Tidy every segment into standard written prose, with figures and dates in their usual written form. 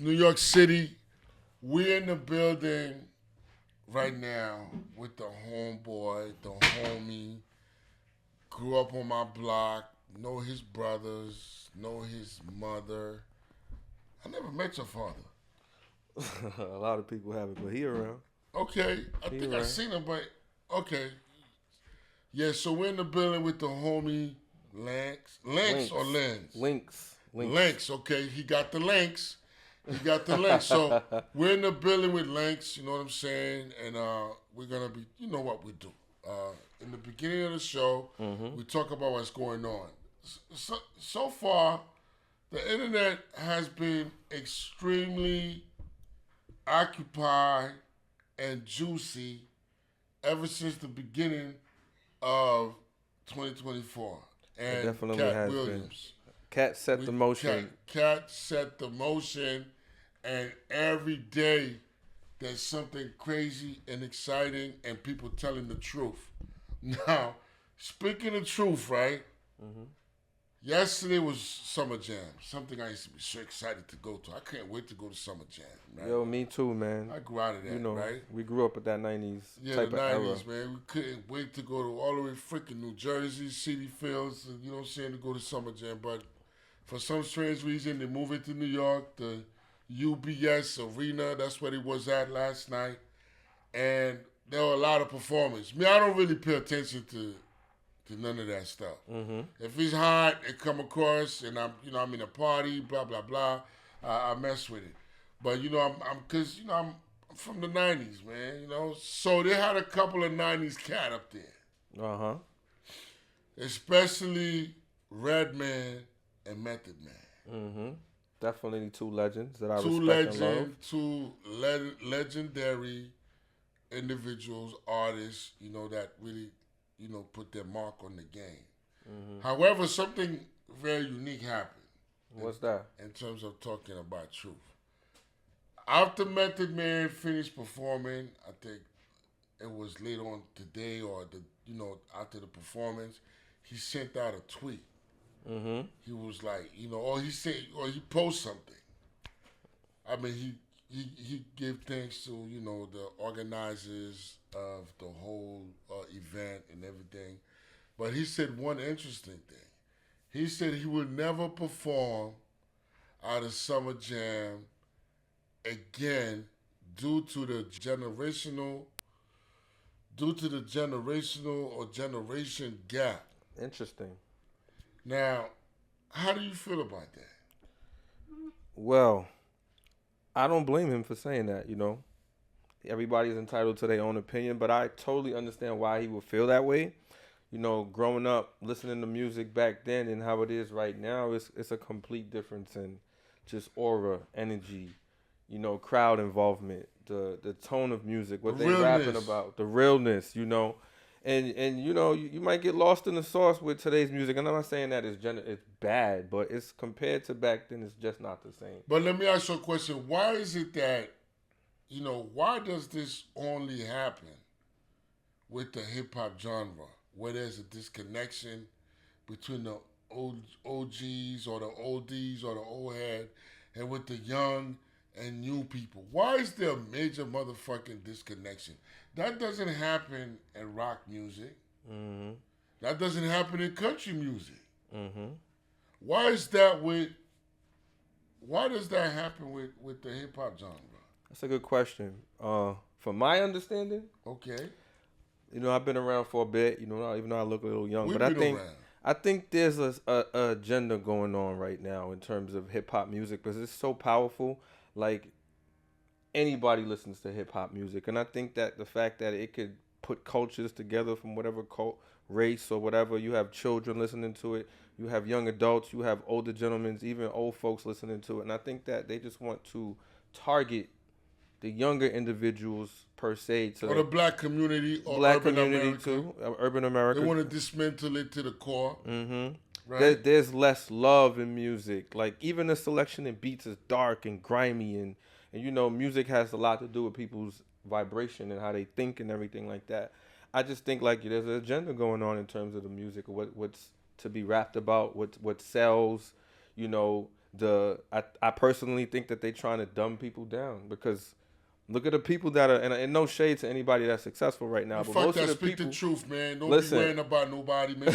New York City. We're in the building right now with the homeboy, the homie. Grew up on my block. Know his brothers. Know his mother. I never met your father. A lot of people haven't, but he around. Okay, I He think I around. seen him, but okay. Yeah, so we're in the building with the homie Lynx. Lynx or Lynx. Lens? Lynx. Lynx. Lynx, okay. He got the links. He got the links. So we're in the building with Lynx, you know what I'm saying? And we're going to be, you know what we do. In the beginning of the show, we talk about what's going on. So far, the internet has been extremely occupied and juicy ever since the beginning of 2024. It And definitely Cat has Williams. been. Cat set the motion. Cat set the motion, and every day there's something crazy and exciting, and people telling the truth. Now, speaking of truth, right? Yesterday was Summer Jam, something I used to be so excited to go to. I can't wait to go to Summer Jam, right? Yo, me too, man. I grew out of that, You know, right? we grew up with that 90s Yeah, type the of era. 90s, man. We couldn't wait to go to all the way freaking New Jersey, City Fields, you know what I'm saying, to go to Summer Jam. But for some strange reason, they moved it to New York, the UBS Arena. That's where it was at last night. And there were a lot of performers. Me, I don't really pay attention to none of that stuff. If it's hot, it come across, and I'm in a party, blah blah blah. I mess with it. But I'm from the '90s, man. You know, so they had a couple of '90s cat up there, especially Redman and Method Man. Definitely two legends that I Two respect and love. legendary individuals, artists, that really, put their mark on the game. However, something very unique happened. What's that? In terms of talking about truth. After Method Man finished performing, I think it was later on today or after the performance, he sent out a tweet. He was like, or he posted something. I mean, he gave thanks to the organizers of the whole event and everything, but he said one interesting thing. He said he would never perform at a Summer Jam again due to the generational or generation gap. Interesting. Now, how do you feel about that? Well, I don't blame him for saying that, Everybody's entitled to their own opinion, but I totally understand why he would feel that way. Growing up, listening to music back then and how it is right now, it's a complete difference in just aura, energy, crowd involvement, the tone of music, what they rapping about, the realness, And you might get lost in the sauce with today's music. And I'm not saying that it's bad, but it's compared to back then, it's just not the same. But let me ask you a question. Why is it that, why does this only happen with the hip hop genre, where there's a disconnection between the OGs or the oldies or the old head and with the young and new people? Why is there a major motherfucking disconnection? That doesn't happen in rock music. That doesn't happen in country music. Why is that why does that happen with the hip hop genre? That's a good question. From my understanding, Okay. I've been around for a bit, even though I look a little young, We've but been around. I think there's a agenda going on right now in terms of hip hop music because it's so powerful. Like, anybody listens to hip hop music, and I think that the fact that it could put cultures together from whatever race or whatever, you have children listening to it, you have young adults, you have older gentlemen, even old folks listening to it, and I think that they just want to target the younger individuals per se, or the black community, or black urban community America. too, urban America. They want to dismantle it to the core. Right? There's less love in music. Like, even the selection in beats is dark and grimy, and music has a lot to do with people's vibration and how they think and everything like that. I just think like there's an agenda going on in terms of the music, what's to be rapped about, what sells. I personally think that they trying to dumb people down because look at the people that are and no shade to anybody that's successful right now, but Fuck most that. of the Speak people. the truth, man. Don't Listen. be worrying about nobody, man.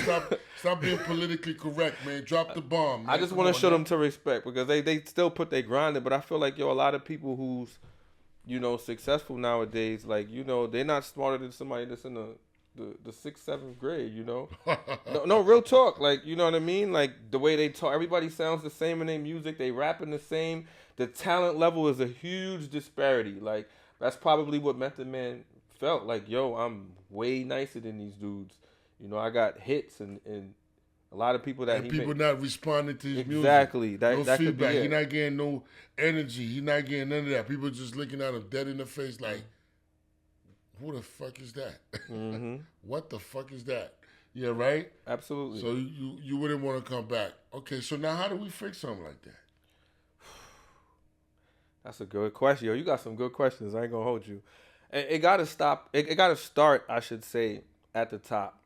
Stop being politically correct, man. Drop the bomb, man. I just want to show them to respect because they still put their grind in, but I feel like a lot of people who's successful nowadays, like they're not smarter than somebody that's in the 6th, 7th grade, No, real talk, like you know what I mean, like the way they talk, everybody sounds the same in their music, they rapping the same. The talent level is a huge disparity. Like that's probably what Method Man felt like. Yo, I'm way nicer than these dudes. I got hits and a lot of people that and people not responding to his music. Exactly. No That feedback. Could be He not getting no energy. He not getting none of that. People just looking at him dead in the face like, who the fuck is that? Mm-hmm. What the fuck is that? Yeah, right? Absolutely. So you wouldn't want to come back. Okay, so now how do we fix something like that? That's a good question. Yo, you got some good questions. I ain't going to hold you. It got to stop. It got to start, I should say, at the top,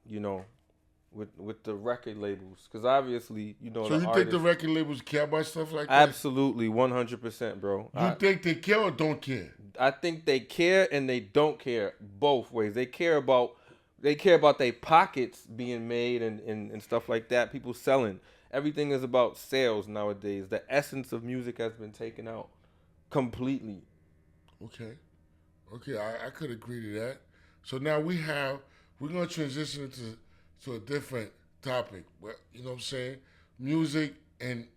with the record labels. Because obviously, So you think the record labels care about stuff like that? Absolutely, 100%, bro. You think they care or don't care? I think they care and they don't care both ways. They care about their pockets being made and stuff like that. People selling. Everything is about sales nowadays. The essence of music has been taken out completely. Okay, I could agree to that. So now we're gonna transition to a different topic. You know what I'm saying? Music and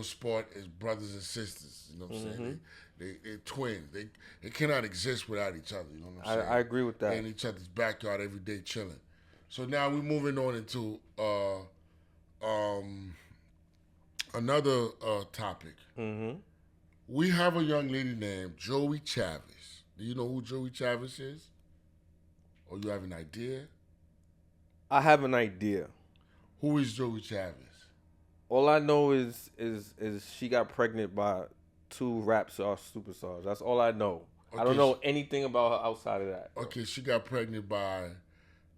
sport is brothers and sisters. You know what I'm saying? They're twins. They cannot exist without each other. You know what I'm saying? I agree with that. They're in each other's backyard every day chilling. So now we're moving on into another topic. Mm-hmm. We have a young lady named Joey Chavis. Do you know who Joey Chavis is? Or you have an idea? I have an idea. Who is Joey Chavis? All I know is she got pregnant by 2 rap superstars. That's all I know. Okay. I don't know anything about her outside of that. Okay, she got pregnant by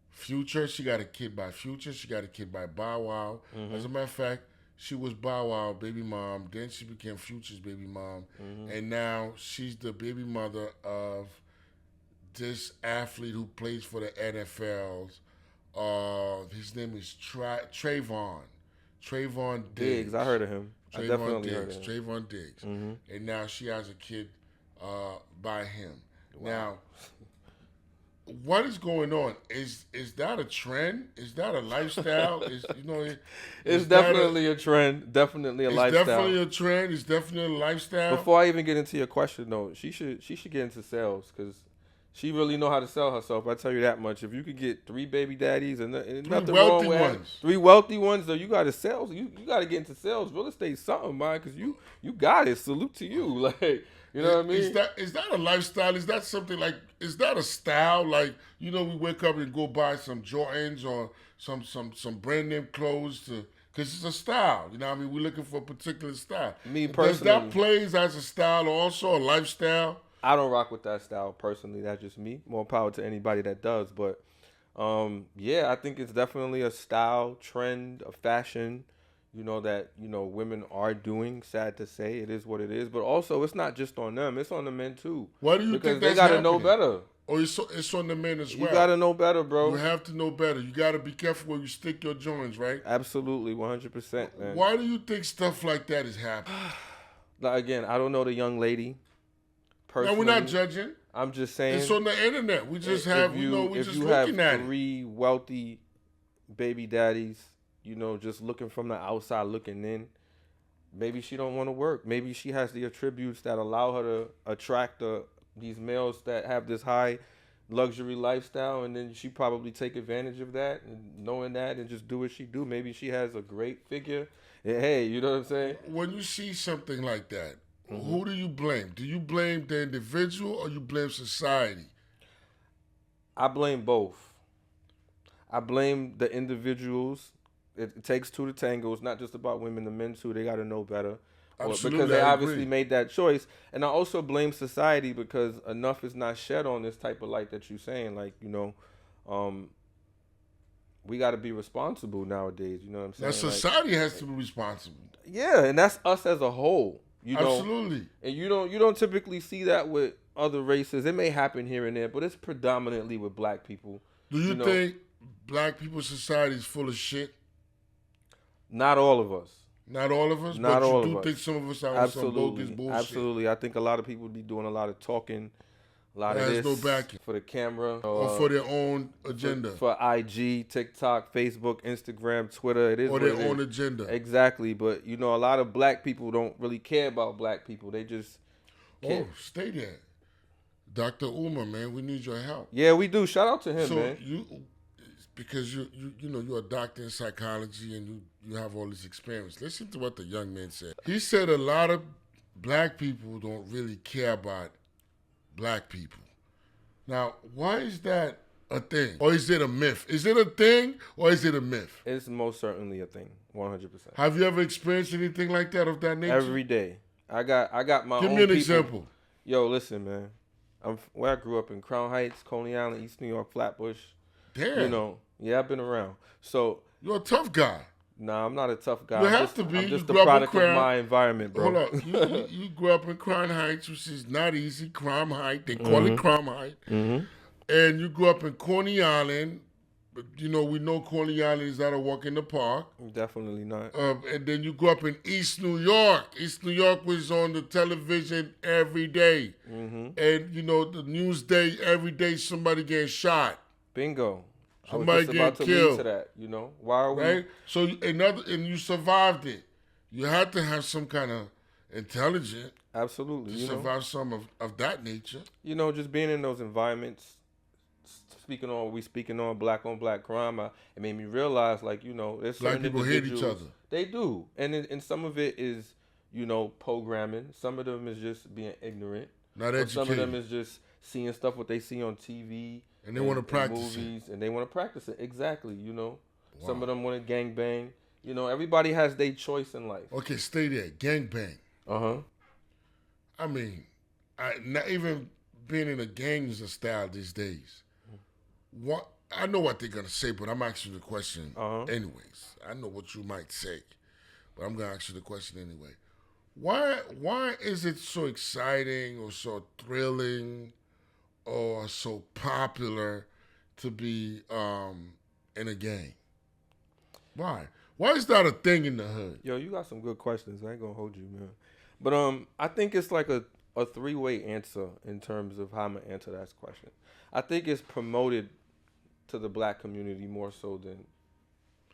Future. She got a kid by Future. She got a kid by Bow Wow. Mm-hmm. As a matter of fact, she was Bow Wow baby mom. Then she became Future's baby mom. Mm-hmm. And now she's the baby mother of this athlete who plays for the NFLs. His name is Trayvon Diggs. I heard of him. I definitely heard of him. Trayvon Diggs. Mm-hmm. And now she has a kid by him. Wow. Now, what is going on? Is that a trend? Is that a lifestyle? It's definitely a trend. Definitely a lifestyle. It's definitely a trend. It's definitely a lifestyle. Before I even get into your question, though, she should get into sales because she really know how to sell herself. I tell you that much. If you could get 3 baby daddies and nothing wrong with it, 3 wealthy ones, though, you got to sell. You got to get into sales. Real estate something, man, because you got it. Salute to you, like. You know what I mean? Is that a lifestyle? Is that something like? Is that a style? Like we wake up and go buy some Jordans or some brand name clothes because it's a style. You know what I mean? We're looking for a particular style. Me personally, does that plays as a style or also a lifestyle? I don't rock with that style personally. That's just me. More power to anybody that does. But I think it's definitely a style, trend, a fashion. That women are doing. Sad to say, it is what it is. But also, it's not just on them; it's on the men too. Why do you think that's they gotta happening? Know better? Or it's on the men as well. You gotta know better, bro. You have to know better. You gotta be careful where you stick your joints, right? Absolutely, 100%, man. Why do you think stuff like that is happening? Again, I don't know the young lady. Personally, no, we're not judging. I'm just saying it's on the internet. We just have, we're just looking at it. 3 wealthy baby daddies. Just looking from the outside looking in. Maybe she don't want to work. Maybe she has the attributes that allow her to attract these males that have this high luxury lifestyle, and then she probably take advantage of that and knowing that and just do what she do. Maybe she has a great figure. Hey, you know what I'm saying? When you see something like that, who do you blame? Do you blame the individual or you blame society? I blame both. I blame the individuals. It takes 2 to tango. It's not just about women. The men too. They got to know better. Absolutely, because they obviously made that choice. And I also blame society because enough is not shed on this type of light that you're saying. Like we got to be responsible nowadays. You know what I'm saying? That society has to be responsible. Yeah, and that's us as a whole. You know, Absolutely. and you don't typically see that with other races. It may happen here and there, but it's predominantly with black people. Do you think black people's society is full of shit? Not all of us. Not all of us, Not but all you do of us. think some of us are on some bogus bullshit. Absolutely. I think a lot of people be doing a lot of talking, a lot of this no backing. for the camera. Or for their own agenda. For IG, TikTok, Facebook, Instagram, Twitter. It is or their own agenda. Exactly. But, you know, a lot of black people don't really care about black people. They just care. Oh, stay there. Dr. Umar, man, we need your help. Yeah, we do. Shout out to him, man. Because you're a doctor in psychology and you have all this experience. Listen to what the young man said. He said a lot of black people don't really care about black people. Now, why is that a thing? Or is it a myth? Is it a thing or is it a myth? It's most certainly a thing, 100%. Have you ever experienced anything like that of that nature? Every day. I got my own Give me an people. example. Yo, listen, man. Where I grew up in Crown Heights, Coney Island, East New York, Flatbush. Damn. You know, yeah, I've been around. So you're a tough guy. Nah, I'm not a tough guy. You have to be. I'm just the product of my environment, bro. Hold on. You grew up in Crown Heights, which is not easy. Crime Height. They call it Crime Height. Mm-hmm. And you grew up in Coney Island. But, you know, we know Coney Island is not a walk in the park. Definitely not. And then you grew up in East New York. East New York was on the television every day. Mm-hmm. And, you know, the news day, every day somebody getting shot. Bingo. Somebody I was just about to killed. Lead to that, you know? Why are we... Right? So, and you survived it. You had to have some kind of intelligence. Absolutely. To survive some of that nature. You know, just being in those environments, speaking on black crime, it made me realize, like, you know, there's black people hate each other. They do. And some of it is, you know, programming. Some of them is just being ignorant. Not educated. Some of them is just seeing stuff what they see on TV. And they want to practice movies, and they want to practice it. Exactly, you know. Wow. Some of them want to gangbang. You know, everybody has their choice in life. Okay, stay there. Gangbang. Uh-huh. I mean, not even being in a gang is a style these days. What I know what they're going to say, but I'm asking the question anyways. I know what you might say, but I'm going to ask you the question anyway. Why is it so exciting or so thrilling or so popular to be in a gang? Why? Why is that a thing in the hood? Yo, you got some good questions. I ain't gonna hold you, man. But I think it's like a three-way answer in terms of how I'm gonna answer that question. I think it's promoted to the black community more so than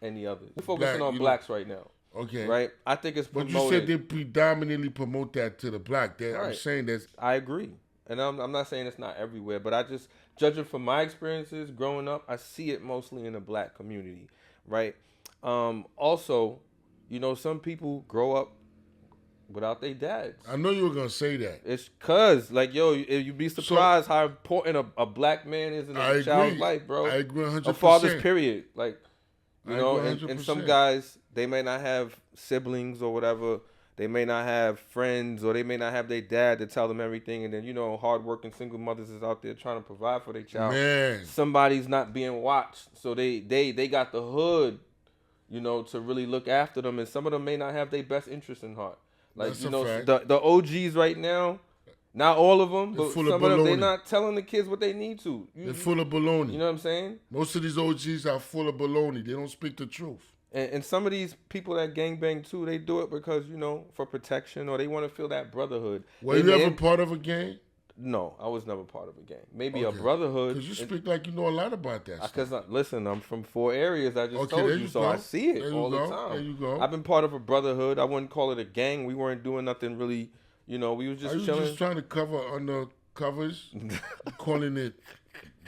any other. We're focusing on blacks right now. Okay. Right? I think it's promoted. But you said they predominantly promote that to the black. Right. I'm saying that. I agree. And I'm not saying it's not everywhere, but I just, judging from my experiences growing up, I see it mostly in the black community, right? Also, you know, some people grow up without their dads. I know you were going to say that. It's cause, like, yo, you'd be surprised how important a black man is in a child's life, bro. I agree 100%. A father's period. Like, you know, and some guys, they may not have siblings or whatever. They may not have friends, or they may not have their dad to tell them everything. And then, you know, hardworking single mothers is out there trying to provide for their child. Man. Somebody's not being watched. So they got the hood, you know, to really look after them. And some of them may not have their best interest in heart. Like, that's you know, fact. the OGs right now, not all of them, but some of them, they're baloney. not telling the kids what they need to. They're full of baloney. You know what I'm saying? Most of these OGs are full of baloney. They don't speak the truth. And some of these people that gangbang too, they do it because, you know, for protection, or they want to feel that brotherhood. Were you ever part of a gang? No, I was never part of a gang. Maybe a brotherhood. Because you speak like you know a lot about that stuff. Because, listen, I'm from 4 areas I just told you, so I see it all the time. There you go. I've been part of a brotherhood. I wouldn't call it a gang. We weren't doing nothing really, you know, we was just chilling. just trying to cover under covers, calling it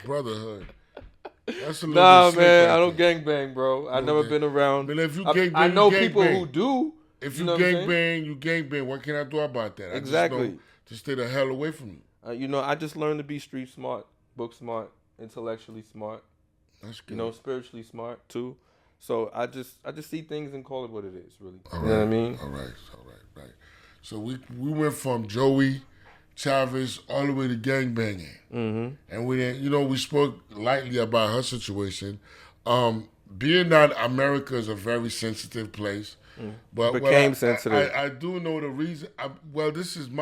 brotherhood. That's a little nah, man, I don't gangbang, bro. I've never been around. But if you gangbang, I know people who do. If you gangbang, you gangbang. What can I do about that? Exactly. I just know to stay the hell away from you. You know, I just learned to be street smart, book smart, intellectually smart. That's good. You know, spiritually smart too. So I just see things and call it what it is, really. All you know what I mean? All right. So we went from Joey Chavez all the way to gangbanging. Mm-hmm. And we didn't, you know, we spoke lightly about her situation. being that America is a very sensitive place, but Became sensitive. I do know the reason. Well, this is